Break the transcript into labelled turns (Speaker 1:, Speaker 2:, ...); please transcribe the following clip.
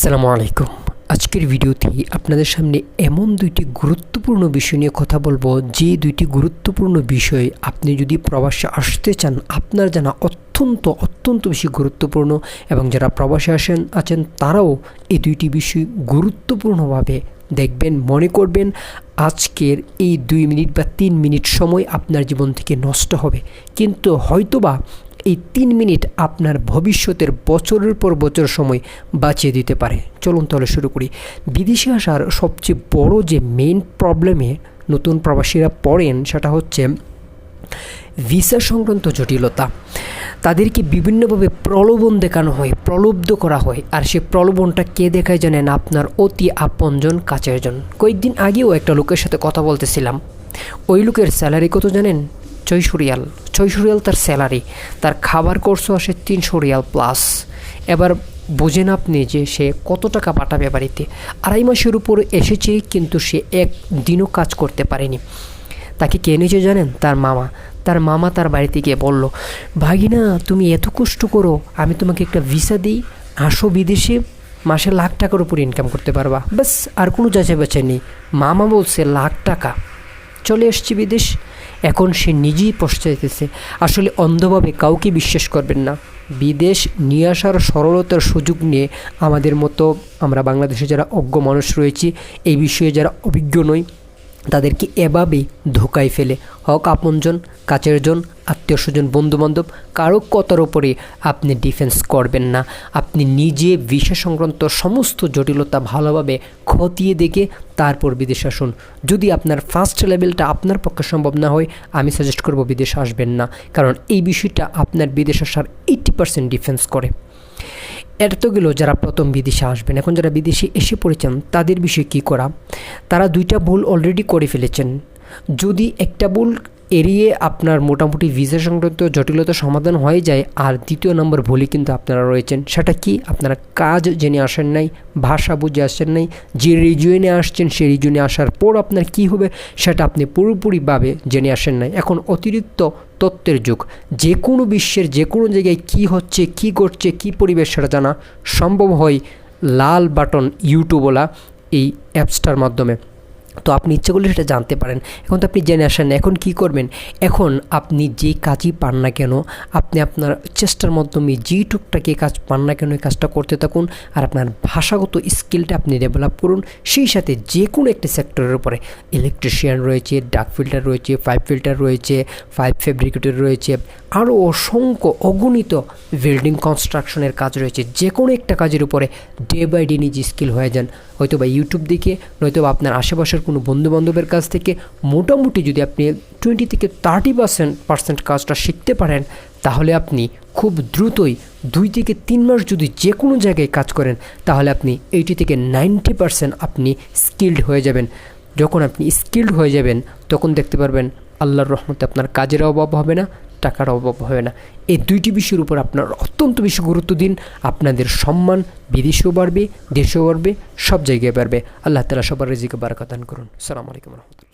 Speaker 1: আসসালামু আলাইকুম। আজকের ভিডিওতে আপনাদের সামনে এমন দুইটি গুরুত্বপূর্ণ বিষয় নিয়ে কথা বলবো, যে দুইটি গুরুত্বপূর্ণ বিষয় আপনি যদি প্রবাসে আসতে চান আপনার জানা অত্যন্ত বেশি গুরুত্বপূর্ণ, এবং যারা প্রবাসে আছেন তারাও এই দুইটি বিষয় গুরুত্বপূর্ণভাবে দেখবেন। মনে করবেন আজকের এই 2 মিনিট বা 3 মিনিট সময় আপনার জীবন থেকে নষ্ট হবে, কিন্তু হয়তোবা এই 3 মিনিট আপনার ভবিষ্যতের বছরের পর বছর সময় বাঁচিয়ে দিতে পারে। চলুন তাহলে শুরু করি। বিদেশে আসার সবচেয়ে বড় যে মেইন প্রবলেমে নতুন প্রবাসীরা পড়েন সেটা হচ্ছে ভিসা সংক্রান্ত জটিলতা। তাদেরকে বিভিন্নভাবে প্রলোভন দেখানো হয়, প্রলুব্ধ করা হয়, আর সে প্রলোভনটা কে দেখায় জানেন? আপনার অতি আপনজন, কাছের জন। কয়েকদিন আগেও একটা লোকের সাথে কথা বলতেছিলাম। ওই লোকের স্যালারি কত জানেন? 600 রিয়াল তার স্যালারি। তার খাবার খরচ আসে 300 রিয়াল প্লাস। এবার বোঝেন আপনি যে সে কত টাকা পাঠাবে বাড়িতে। 2.5 মাসের উপর এসেছে, কিন্তু সে একদিনও কাজ করতে পারেনি। তাকে কে এনেছে জানেন? তার মামা তার বাড়িতে গিয়ে বলল, ভাগিনা তুমি এত কষ্ট করো, আমি তোমাকে একটা ভিসা দিই, আসো বিদেশে, মাসে লাখ টাকার উপর ইনকাম করতে পারবা। ব্যাস, আর কোনো যাচাই বাছাই নেই। মামা বলছে লাখ টাকা, চলে এসছি বিদেশ। এখন সে নিজেই পশ্চাইতেছে। আসলে অন্ধভাবে কাউকে বিশ্বাস করবেন না। বিদেশ নিয়ে আসার সরলতার সুযোগ নিয়ে আমাদের মতো আমরা বাংলাদেশে যারা অজ্ঞ মানুষ রয়েছি, এই বিষয়ে যারা অভিজ্ঞ নই, তাদেরকে এভাবেই ধোকায় ফেলে। হোক আপনজন, কাছের জন, আত্মীয় স্বজন, বন্ধুবান্ধব, কারো কথার ওপরে আপনি ডিফেন্স করবেন না। আপনি নিজে ভিসা সংক্রান্ত সমস্ত জটিলতা ভালোভাবে খতিয়ে দেখে তারপর বিদেশে আসুন। যদি আপনার ফার্স্ট লেভেলটা আপনার পক্ষে সম্ভব না হয়, আমি সাজেস্ট করব বিদেশে আসবেন না, কারণ এই বিষয়টা আপনার বিদেশ আসার 80% ডিফেন্স করে। এটা তো গেল যারা প্রথম বিদেশে আসবেন। এখন যারা বিদেশে এসে পড়েছেন তাদের বিষয়ে কী করা? তারা 2টা ভুল অলরেডি করে ফেলেছেন। যদি একটা ভুল এড়িয়ে আপনার মোটামুটি ভিসা সংক্রান্ত জটিলতা সমাধান হয়ে যায়, আর 2য় নম্বর ভুলই কিন্তু আপনারা রয়েছেন। সেটা কি? আপনারা কাজ জেনে আসেন নাই, ভাষা বুঝে আসেন নাই, যে রিজিয়নে আসছেন সেই রিজিয়নে আসার পর আপনার কি হবে সেটা আপনি পুরোপুরিভাবে জেনে আসেন নাই। এখন অতিরিক্ত তথ্যের যুগ। যে কোনো বিশ্বের যে কোনো জায়গায় কী হচ্ছে, কী ঘটছে, কী পরিবেশ সেটা জানা সম্ভব হয় লাল বাটন ইউটিউবওয়ালা এই অ্যাপসটার মাধ্যমে। তো আপনি ইচ্ছে করলে সেটা জানতে পারেন। এখন তো আপনি জেনে আসেন না, এখন কি করবেন? এখন আপনি যে কাজই পান না কেন, আপনি আপনার চেষ্টার মাধ্যমে যেই টুকটাকে কাজ পান না কেন এই কাজটা করতে থাকুন, আর আপনার ভাষাগত স্কিলটা আপনি ডেভেলপ করুন। সেই সাথে যে কোনো একটা সেক্টরের উপরে, ইলেকট্রিশিয়ান রয়েছে, ডাক ফিল্টার রয়েছে, পাইপ ফিল্টার রয়েছে, পাইপ ফেব্রিকেটর রয়েছে, আরও অসংখ্য অগণিত বিল্ডিং কনস্ট্রাকশনের কাজ রয়েছে। যে কোনো একটা কাজের উপরে ডে বাই ডে নিজে স্কিল হয়ে যান, হয়তো বা ইউটিউব দেখে, নয়তো আপনার আশেপাশের কোনো বন্ধুবান্ধবের কাছ থেকে। মোটামুটি যদি আপনি 20 থেকে 30% কাজটা শিখতে পারেন, তাহলে আপনি খুব দ্রুতই 2 থেকে 3 মাস যদি যে কোনো জায়গায় কাজ করেন, তাহলে আপনি 80 থেকে 90% আপনি স্কিলড হয়ে যাবেন। যখন আপনি স্কিলড হয়ে যাবেন, তখন দেখতে পারবেন আল্লাহর রহমতে আপনার কাজের অভাব হবে না, টাকার অভাব হবে না। এই 2টি বিষয়ের উপর আপনার অত্যন্ত বেশি গুরুত্ব দিন। আপনাদের সম্মান বিদেশেও বাড়বে, দেশেও বাড়বে, সব জায়গায় বাড়বে। আল্লাহ তাআলা সবার রিজিকে বারাকাত দান করুন। আসসালামু আলাইকুম ওয়া রাহমাতুল্লাহ।